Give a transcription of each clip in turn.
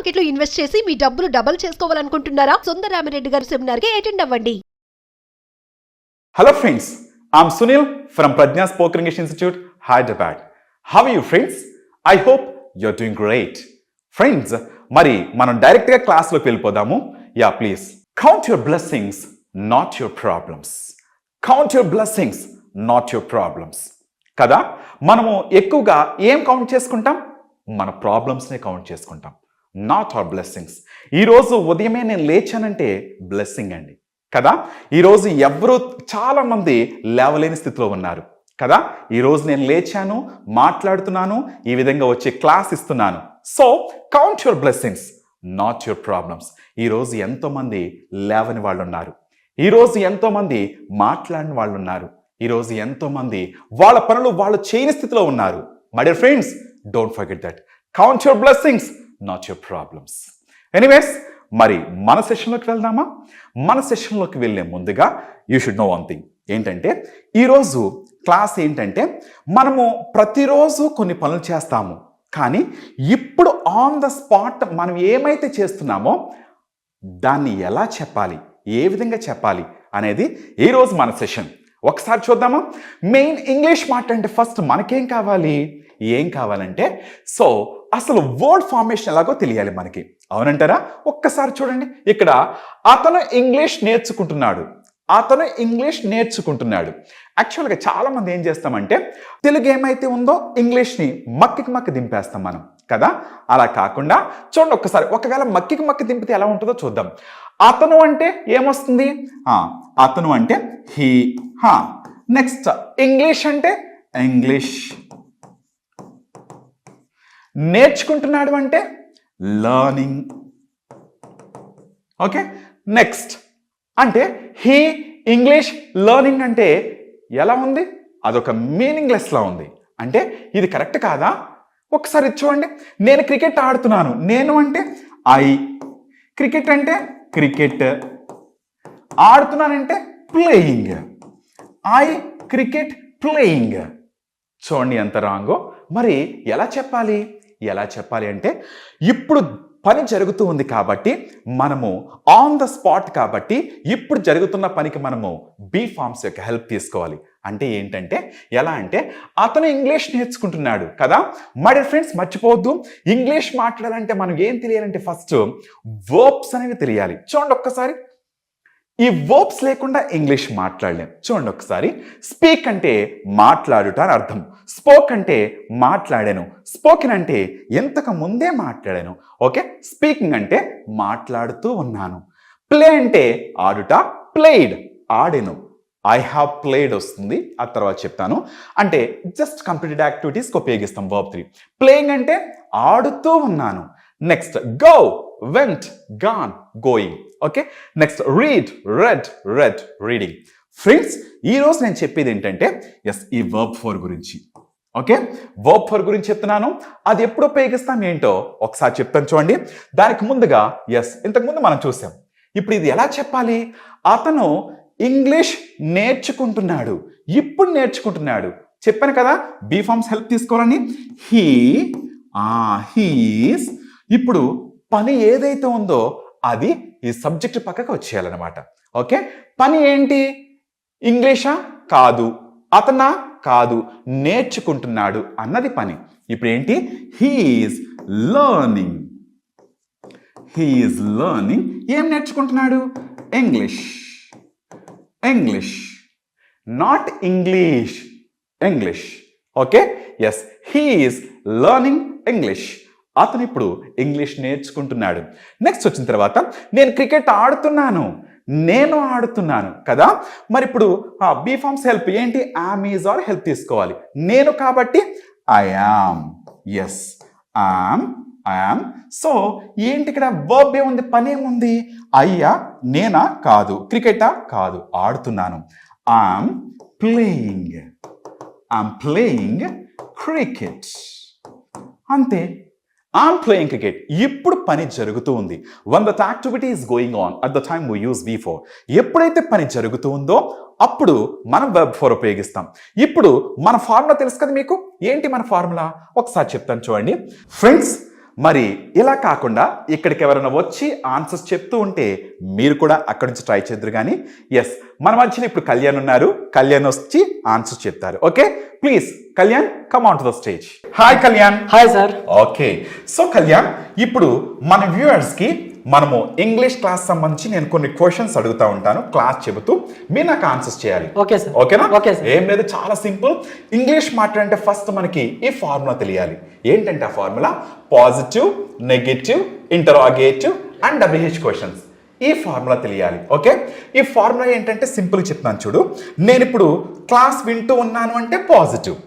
Market లో invest చేసి మీ డబ్బులు డబుల్ చేసుకోవాలనుకుంటున్నారా? సుందరరామిరెడ్డి గారి సెమినార్ కి అటెండ్ అవ్వండి. Hello friends, I'm Sunil from Prajna Spoken English Institute, Hyderabad. How are you friends? I hope you're doing great. Friends, మరి మనం డైరెక్ట్గా క్లాస్లోకి వెళ్ళిపోదాము. Please count your blessings, not your problems. Count your blessings, not your problems. కదా, మనము ఎక్కువగా ఏం count చేసుకుంటాం? మన ప్రాబ్లమ్స్నే కౌంట్ చేసుకుంటాం, నాట్ అవర్ బ్లెస్సింగ్స్. ఈరోజు ఉదయమే నేను లేచానంటే బ్లెస్సింగ్ అండి. కదా, ఈరోజు ఎవరు చాలామంది లేవలేని స్థితిలో ఉన్నారు కదా. ఈరోజు నేను లేచాను, మాట్లాడుతున్నాను, ఈ విధంగా వచ్చి క్లాస్ ఇస్తున్నాను. So count your blessings, not your problems. ఈరోజు ఎంతోమంది లేవని వాళ్ళు ఉన్నారు, ఈరోజు ఎంతోమంది మాట్లాడిన వాళ్ళు ఉన్నారు, ఈరోజు ఎంతోమంది వాళ్ళ పనులు వాళ్ళు చేయని స్థితిలో ఉన్నారు. My dear friends, don't forget that. Count your blessings, not your problems. Anyways, మరి మన సెషన్లోకి వెళ్దామా? మన సెషన్లోకి వెళ్ళే ముందుగా you should know one thing. ఏంటంటే ఈరోజు క్లాస్ ఏంటంటే, మనము ప్రతిరోజు కొన్ని పనులు చేస్తాము, కానీ ఇప్పుడు ఆన్ ద స్పాట్ మనం ఏమైతే చేస్తున్నామో దాన్ని ఎలా చెప్పాలి, ఏ విధంగా చెప్పాలి అనేది ఈరోజు మన సెషన్. ఒకసారి చూద్దామా? మెయిన్ ఇంగ్లీష్ మాట్లాడంటే ఫస్ట్ మనకేం కావాలి? ఏం కావాలంటే, సో అసలు వర్డ్ ఫార్మేషన్ ఎలాగో తెలియాలి మనకి. అవునంటారా? ఒక్కసారి చూడండి, ఇక్కడ అతను ఇంగ్లీష్ నేర్చుకుంటున్నాడు, అతను ఇంగ్లీష్ నేర్చుకుంటున్నాడు. యాక్చువల్గా చాలామంది ఏం చేస్తామంటే, తెలుగు ఏమైతే ఉందో ఇంగ్లీష్ని మక్కికి మక్కి దింపేస్తాం మనం కదా. అలా కాకుండా చూడండి ఒక్కసారి, ఒకవేళ మక్కికి మక్కి దింపితే ఎలా ఉంటుందో చూద్దాం. అతను అంటే ఏమొస్తుంది? అతను అంటే హీ. నెక్స్ట్ ఇంగ్లీష్ అంటే ఇంగ్లీష్. నేర్చుకుంటున్నాడు అంటే లర్నింగ్. ఓకే, నెక్స్ట్ అంటే హీ ఇంగ్లీష్ లర్నింగ్ అంటే ఎలా ఉంది? అదొక మీనింగ్లెస్లా ఉంది. అంటే ఇది కరెక్ట్ కాదా? ఒకసారి చూడండి, నేను క్రికెట్ ఆడుతున్నాను. నేను అంటే ఐ. క్రికెట్ అంటే క్రికెట్. ఆడుతున్నానంటే ప్లేయింగ్. I cricket playing. చూడండి ఎంత రాంగో. మరి ఎలా చెప్పాలి? ఎలా చెప్పాలి అంటే, ఇప్పుడు పని జరుగుతూ ఉంది కాబట్టి మనము ఆన్ ద స్పాట్ కాబట్టి ఇప్పుడు జరుగుతున్న పనికి మనము బీ ఫార్మ్స్ యొక్క హెల్ప్ తీసుకోవాలి. అంటే ఏంటంటే, ఎలా అంటే అతను ఇంగ్లీష్ నేర్చుకుంటున్నాడు కదా. మై డియర్ ఫ్రెండ్స్, మర్చిపోవద్దు, ఇంగ్లీష్ మాట్లాడాలంటే మనం ఏం తెలియాలంటే ఫస్ట్ వర్బ్స్ అనేవి తెలియాలి. చూడండి ఒక్కసారి, ఈ వర్బ్స్ లేకుండా ఇంగ్లీష్ మాట్లాడలేం. చూడండి ఒకసారి, స్పీక్ అంటే మాట్లాడుట అని అర్థం. స్పోక్ అంటే మాట్లాడాను. స్పోకెన్ అంటే ఎంతకు ముందే మాట్లాడాను. ఓకే, స్పీకింగ్ అంటే మాట్లాడుతూ ఉన్నాను. ప్లే అంటే ఆడుట. ప్లేడ్ ఆడాను. ఐ హ్యావ్ ప్లేడ్ వస్తుంది, ఆ తర్వాత చెప్తాను. అంటే జస్ట్ కంప్లీటెడ్ యాక్టివిటీస్కి ఉపయోగిస్తాం వర్బ్ 3. ప్లేయింగ్ అంటే ఆడుతూ ఉన్నాను. Next go, vent, gone, going. Okay, next read, red, red, reading. Friends, ఈరోజు నేను చెప్పేది ఏంటంటే, ఈ వర్బ్ 4 గురించి. ఓకే, వర్బ్ 4 గురించి చెప్తున్నాను. అది ఎప్పుడు ఉపయోగిస్తాం ఏంటో ఒకసారి చెప్తాను చూడండి. దానికి ముందుగా ఇంతకుముందు మనం చూసాం. ఇప్పుడు ఇది ఎలా చెప్పాలి? అతను ఇంగ్లీష్ నేర్చుకుంటున్నాడు, ఇప్పుడు నేర్చుకుంటున్నాడు. చెప్పాను కదా బీ ఫార్మ్స్ హెల్ప్ తీసుకోవాలని. హీస్. ఇప్పుడు పని ఏదైతే ఉందో అది ఈ సబ్జెక్ట్ పక్కకు వచ్చేయాలన్నమాట. ఓకే, పని ఏంటి? ఇంగ్లీషా? కాదు. అతనా? కాదు. నేర్చుకుంటున్నాడు అన్నది పని. ఇప్పుడు ఏంటి? He's learning. He's learning. ఏం నేర్చుకుంటున్నాడు? English. English, not English, English. Okay, he's learning English. అతను ఇప్పుడు ఇంగ్లీష్ నేర్చుకుంటున్నాడు. నెక్స్ట్ వచ్చిన తర్వాత, నేను క్రికెట్ ఆడుతున్నాను. నేను ఆడుతున్నాను కదా. మరి ఇప్పుడు బీ ఫార్మ్స్ హెల్ప్ ఏంటి? యామ్, ఈజ్, ఆర్ హెల్ప్ తీసుకోవాలి. నేను కాబట్టి ఐ యామ్. ఐయామ్. సో ఏంటి ఇక్కడ వర్బ్ ఏముంది? పని ఏముంది? అయ్యా, నేనా? కాదు. క్రికెటా? కాదు. ఆడుతున్నాను. I'm playing. I'm playing cricket. అంతే. I'm playing cricket. ఇప్పుడు పని జరుగుతూ ఉంది. when that activity is going on at the time we use V4. ఎప్పుడైతే పని జరుగుతూ ఉందో అప్పుడు మనం verb 4 ఉపయోగిస్తాం. ఇప్పుడు మన ఫార్ములా తెలుసు కదా మీకు. ఏంటి మన ఫార్ములా? ఒకసారి చెప్తాను చూడండి ఫ్రెండ్స్. మరి ఇలా కాకుండా ఇక్కడికి ఎవరైనా వచ్చి ఆన్సర్స్ చెప్తూ ఉంటే మీరు కూడా అక్కడి నుంచి ట్రై చేద్దరు కానీ ఎస్ మన మధ్యలో ఇప్పుడు కళ్యాణ్ ఉన్నారు. కళ్యాణ్ వచ్చి ఆన్సర్స్ చెప్తారు. Okay please Kalyan come on to the stage. Hi Kalyan. Hi sir. Okay so Kalyan ఇప్పుడు మన వ్యూవర్స్ కి మనము ఇంగ్లీష్ క్లాస్ సంబంధించి నేను కొన్ని క్వశ్చన్స్ అడుగుతా ఉంటాను క్లాస్ చెబుతూ మీరు నాకు ఆన్సర్స్ చేయాలి. Okay sir. ఓకేనా? Okay sir. ఏం లేదు, చాలా సింపుల్. ఇంగ్లీష్ మాట్లాడంటే ఫస్ట్ మనకి ఈ ఫార్ములా తెలియాలి. ఏంటంటే ఆ formula positive, negative, interrogative and WH questions. ఈ ఫార్ములా తెలియాలి. ఓకే, ఈ ఫార్ములా ఏంటంటే సింపుల్ చెప్తున్నాను చూడు. నేను ఇప్పుడు క్లాస్ వింటూ ఉన్నాను అంటే పాజిటివ్,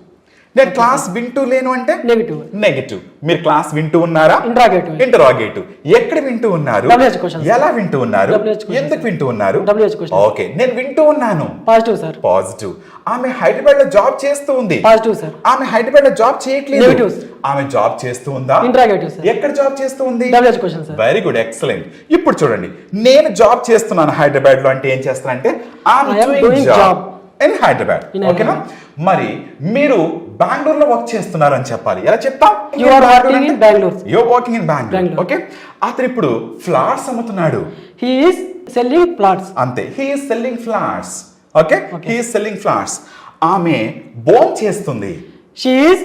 నేను క్లాస్ వింటూ లేను అంటే నెగటివ్. నెగటివ్. మీరు క్లాస్ వింటూ ఉన్నారా? ఇంటరాగేటివ్. ఇంటరాగేటివ్. ఎక్కడ వింటూ ఉన్నారు? WH questions. ఎలా వింటూ ఉన్నారు? WH questions. ఎందుకు వింటూ ఉన్నారు? WH questions. ఓకే, నేను వింటూ ఉన్నాను. Positive sir. పాజిటివ్. ఆమె హైదరాబాద్ లో జాబ్ చేస్తూ ఉంది. Positive sir. ఆమె హైదరాబాద్ లో జాబ్ చేయట్లేదు. నెగటివ్. ఆమె జాబ్ చేస్తూ ఉందా? Interrogative sir. ఎక్కడ జాబ్ చేస్తూ ఉంది? WH question sir. Very good, excellent. ఇప్పుడు చూడండి, నేను జాబ్ చేస్తున్నాను హైదరాబాద్ లో అంటే ఏం చేస్తానంటే I am doing job in Hyderabad. In ఓకేనా? మరి మీరు బెంగళూరులో వర్క్ చేస్తున్నారు అని చెప్పాలి. ఎలా చెప్తాం? You are working in Bangalore. You are working in Bengaluru. Bangalore. Okay, అతను ఇప్పుడు ఫ్లవర్స్ అమ్ముతున్నాడు. He is selling plots. అంతే, he is selling flowers. Okay, Okay. He is selling flowers. ఆమె భోం చేస్తుంది. She is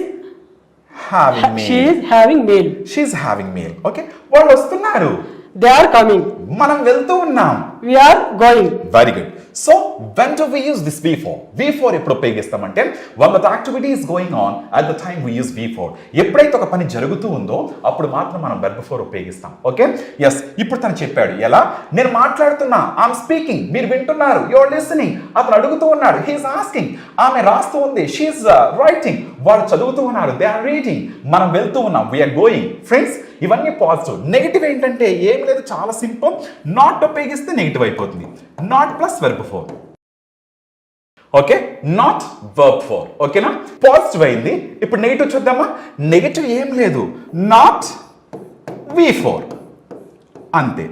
having meal. She is having meal. Okay, వాళ్ళు వస్తున్నారు, They are coming. మనం వెళ్తూ ఉన్నాం. We are going. Very good. So when do we use this V4? V4 ఎప్పుడు ఉపయోగిస్తామంటే when the activity is going on at the time we use V4. ఎప్పుడైతే ఒక పని జరుగుతూ ఉందో అప్పుడు మాత్రం మనం verb 4 ఉపయోగిస్తాం. Okay, yes. ఇప్పుడు తను చెప్పాడు ఎలా, నేను మాట్లాడుతున్నా, ఐఎమ్ స్పీకింగ్, మీరు వింటున్నారు, యు ఆర్ లిసనింగ్. అతను అడుగుతూ ఉన్నాడు, హీ ఈస్ ఆస్కింగ్. ఆమె రాస్తూ ఉంది, షీ ఈస్ రైటింగ్. వాళ్ళు చదువుతూ ఉన్నారు, దే ఆర్ రీడింగ్. మనం వెళ్తూ ఉన్నాం, వి ఆర్ గోయింగ్. ఫ్రెండ్స్, ఇవన్నీ పాజిటివ్. నెగిటివ్ ఏంటంటే ఏం లేదు, చాలా సింపుల్. నాట్ ఉపయోగిస్తే నెగిటివ్ అయిపోతుంది. Not plus verb 4. Okay, not verb 4. ఓకేనా? పాజిటివ్ అయింది. ఇప్పుడు నెగిటివ్ చూద్దామా? నెగిటివ్ ఏం లేదు, నాట్ V4 అంతే.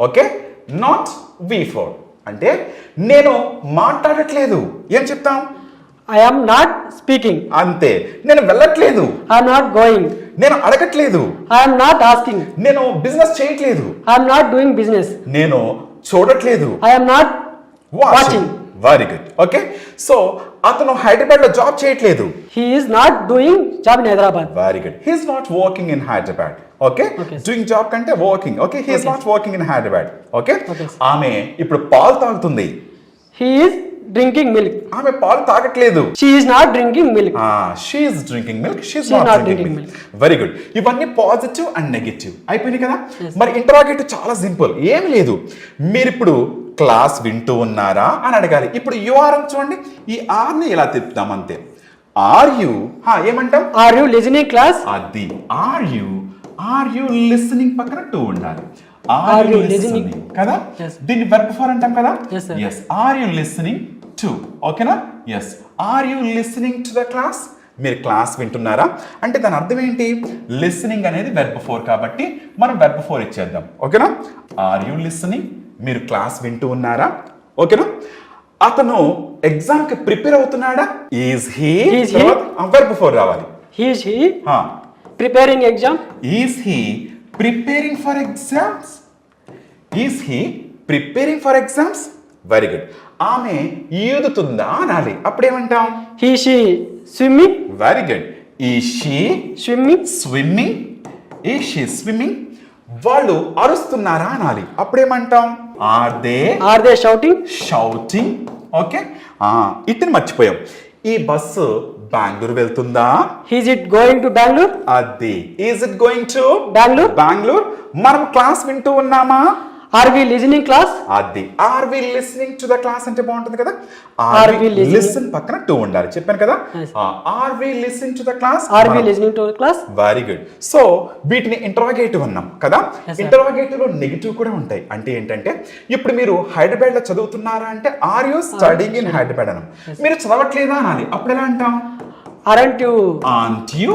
ఓకే, నాట్ V4 అంటే నేను మాట్లాడట్లేదు. ఏం చెప్తాం? I am not speaking. అంతే. నేను వెళ్ళట్లేదు, I am not going. నేను అడగట్లేదు, I am not asking. నేను బిజినెస్ చేయట్లేదు, I am not doing business. నేను చూడట్లేదు, I am not watching. watching. Very good. Okay, so అతను హైదరాబాద్ లో జాబ్ చేయట్లేదు. He is not doing job in Hyderabad. Very good. He is not working in Hyderabad. Okay, Okay. Doing job కంటే working. Okay, he is Okay. Not working in Hyderabad. Okay, Okay. ఆమె ఇప్పుడు పాలు తాగుతుంది. He is drinking milk. ఆమె పాలు తాగట్లేదు. She is not drinking milk. She is drinking milk, she is She is not not drinking drinking milk. Very good. ఇవన్నీ positive and negative అయిపోయినాయి కదా. Yes. మరి ఇంటరాగేటివ్ చాలా సింపుల్, ఏమి లేదు. మీరు ఇప్పుడు క్లాస్ వింటూ ఉన్నారా అని అడగాలి. ఇప్పుడు యు ఆర్ అని చూడండి, ఈ ఆర్ ని ఇలా తిప్పుతాం అంతే. ఆర్ యు ఏమంటాం? Are you listening class? అది ఆర్ యు లిసనింగ్ పక్కన టూ ఉండాలి. Are you listening? కదా. Yes. దీన్ని verb 4 అంటాం కదా. Yes, sir. Yes, are you listening to. ఓకేనా? Yes, are you listening to the class? మీరు క్లాస్ వింటున్నారా అంటే దాని అర్థం ఏంటి? లిసనింగ్ అనేది verb 4 కాబట్టి మనం verb 4 ఇచ్చేద్దాం. ఓకేనా? ఆర్ యు లిసనింగ్, మీరు క్లాస్ వింటూ ఉన్నారా? ఓకేనా? అతను ఎగ్జామ్ కి ప్రిపేర్ అవుతున్నాడా? Is he. Is he? verb 4 రావాలి. He is preparing exam. Is he preparing for exams? Is he preparing for exams? Very good. ఆమె ఈదుతుందా అనాలి. అప్పుడేమంటాం? He she swimming. Very good. Is she Swimming. Swimming? Is she swimming? వాళ్ళు అరుస్తున్నారా అనాలి. అప్పుడేమంటాం? Are they Are they shouting? Shouting? Okay, ఇతను మర్చిపోయాం. ఈ బస్సు బెంగళూరు వెళ్తుందా? Is it going to Bangalore? అది is it going to Bangalore. Bengaluru. మనం క్లాస్ వింటూ ఉన్నామా? Are we listening class? అది are we listening to the class అంటే బాగుంటుంది కదా. Are we listening? లిసన్ పక్కన టూ ఉండాలి, చెప్పాను కదా. Yes. Are we listening to the class? Are we listening to the class? Very good. So వీటిని interrogative అన్నాం కదా. Yes, sir. ఇంటరాగేటివ్ లో నెగిటివ్ కూడా ఉంటాయి. అంటే ఏంటంటే ఇప్పుడు మీరు హైదరాబాద్ లో చదువుతున్నారా అంటే are you studying in Hyderabad అన్నాం. మీరు చదవట్లేదా అనాలి. అప్పుడు ఎలా అంటాం? Aren't you? ఆంట్ యు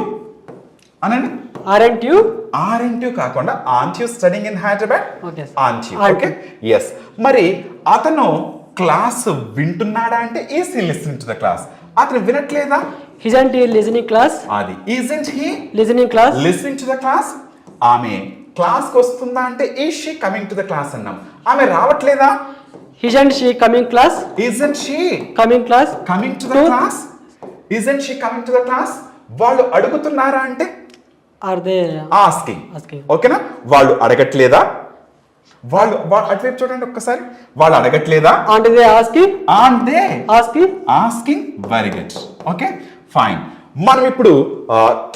అనండి. Aren't you? ఆర్ఎంట్ యు కాకుండా aren't you studying in Hyderabad? Okay, sir. Aren't you. Aren't okay, yes. మరి అతను క్లాస్ వింటున్నాడా అంటే is he listening to the class? అతను వినట్లేదా? Isn't he listening class? అది isn't he Listening class? listening to the class? ఆమె క్లాస్కి వస్తుందా అంటే is she coming to the class అన్నాం. ఆమె రావట్లేదా? Isn't she coming class? isn't she Coming class? coming to the class? isn't she coming to the class? వాళ్ళు అడుగుతున్నారా అంటే Are they ఆస్కింగ్. asking? ఓకేనా? వాళ్ళు అడగట్లేదా? వాళ్ళు అటువైపు చూడండి ఒక్కసారి. వాళ్ళు అడగట్లేదా? Aren't they asking? ఆన్ they Asking? Asking. Very good. Okay fine. మనం ఇప్పుడు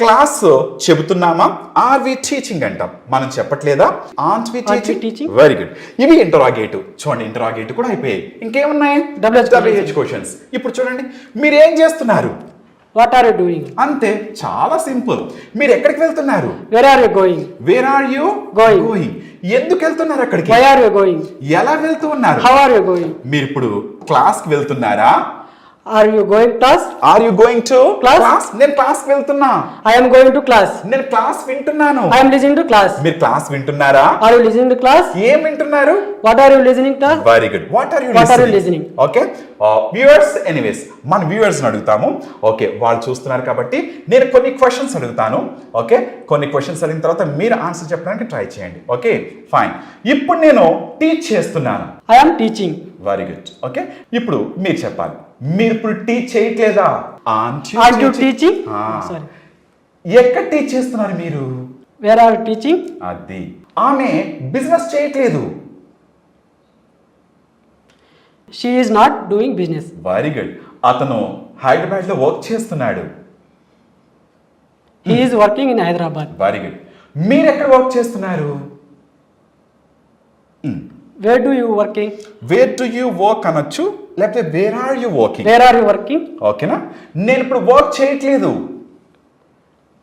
క్లాస్ చెబుతున్నామా? ఆర్ వి టీచింగ్ అంటాం. మనం చెప్పట్లేదా? Aren't we Aren't we teaching. teaching? Very good. ఇవి ఇంటరాగేటివ్. చూడండి ఇంటరాగేటివ్ కూడా అయిపోయాయి. ఇంకేమున్నాయి? WH questions. ఇప్పుడు చూడండి మీరు ఏం చేస్తున్నారు? What are you doing? అంతే, చాలా సింపుల్. మీరు ఎక్కడికి వెళ్తున్నారు? Where are you going? Where are you Going. ఎందుకు వెళ్తున్నారు అక్కడికి? Why are you going? ఎలా వెళ్తూ ఉన్నారు? How are you going? మీరు ఇప్పుడు క్లాస్ కి వెళ్తున్నారా? Are you going class? Are you going to Class? నేను క్లాస్ కి వెళ్తున్నా. I am going to class. నేను క్లాస్ వింటున్నాను. I am listening to class. మీరు క్లాస్ వింటున్నారా? Are you listening to class? ఏం వింటున్నారు? What are you listening to? Very good. What are you What are you listening? Okay viewers, anyways మన viewers అడుగుతాము. Okay వాళ్ళు చూస్తున్నారు కాబట్టి నేను కొన్ని క్వశ్చన్స్ అడుగుతాను. ఓకే కొన్ని క్వశ్చన్స్ అడిగిన తర్వాత మీరు ఆన్సర్ చెప్పడానికి ట్రై చేయండి. Okay fine. ఇప్పుడు నేను టీచ్ చేస్తున్నాను. I am teaching. Very good. Okay ఇప్పుడు మీరు చెప్పాలి. మీరు ఇప్పుడు టీచ్ చేయట్లేదా? Aren't you teaching? Sorry. ఎక్కడ టీచ్ చేస్తున్నారు మీరు? Where are you teaching? అది ఆమె బిజినెస్ చేయట్లేదు. She is not doing business. Very good. అతను హైదరాబాద్ లో వర్క్ చేస్తున్నాడు. He is working in Hyderabad. Very good. మీరు ఎక్కడ వర్క్ చేస్తున్నారు? Where do you working? Where do you work అనొచ్చు, లేకపోతే where are you working. Where are you working? ఓకేనా? నేను ఇప్పుడు వర్క్ చేయట్లేదు.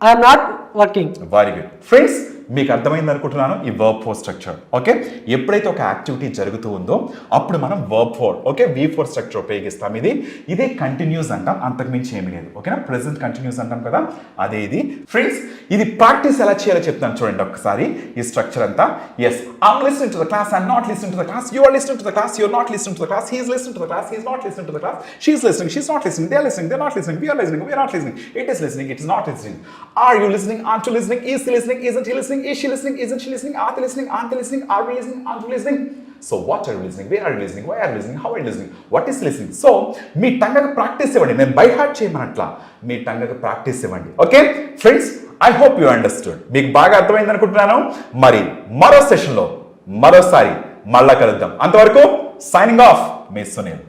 I am not working. Very good. Friends మీకు అర్థమైంది అనుకుంటున్నాను ఈ వర్బ్ ఫోర్ స్ట్రక్చర్. ఓకే ఎప్పుడైతే ఒక యాక్టివిటీ జరుగుతూ ఉందో అప్పుడు మనం verb four okay V4 structure ఉపయోగిస్తాం. ఇదే కంటిన్యూస్ అంటాం, అంతకుమించి ఏమీ లేదు. ఓకేనా? ప్రెసెంట్ కంటిన్యూస్ అంటాం కదా, అదే ఇది. ఫ్రెండ్స్ ఇది ప్రాక్టీస్ ఎలా చేయాలో చెప్తాను చూడండి ఒకసారి. ఈ స్ట్రక్చర్ అంతా as I'm listening to the class, I'm not listening to the class, you are listening to the class, you are not listening to the class, he is listening to the class, he is not listening to the class, she is listening, she is not listening, they are listening, they are not listening, we are listening, we are not listening, it is listening, it is not listening, are you listening, aren't you listening, is he listening, isn't he listening, is she listening, isn't she listening, are they listening, aren't they listening, are we listening, aren't we listening? So what are you listening, where are you listening, why are you listening, how are you listening, what is listening? So మీ టంగకు practice ఇవ్వండి. నేను by heart చేయమనట్లా, మీ టంగకు practice ఇవ్వండి. Okay friends I hope you understood. మీకు బాగా అర్థమైంది అనుకుంటున్నాను. మరి మరో సెషన్లో మరోసారి మళ్ళా కలుద్దాం. అంతవరకు సైనింగ్ ఆఫ్ మీ సునీల్.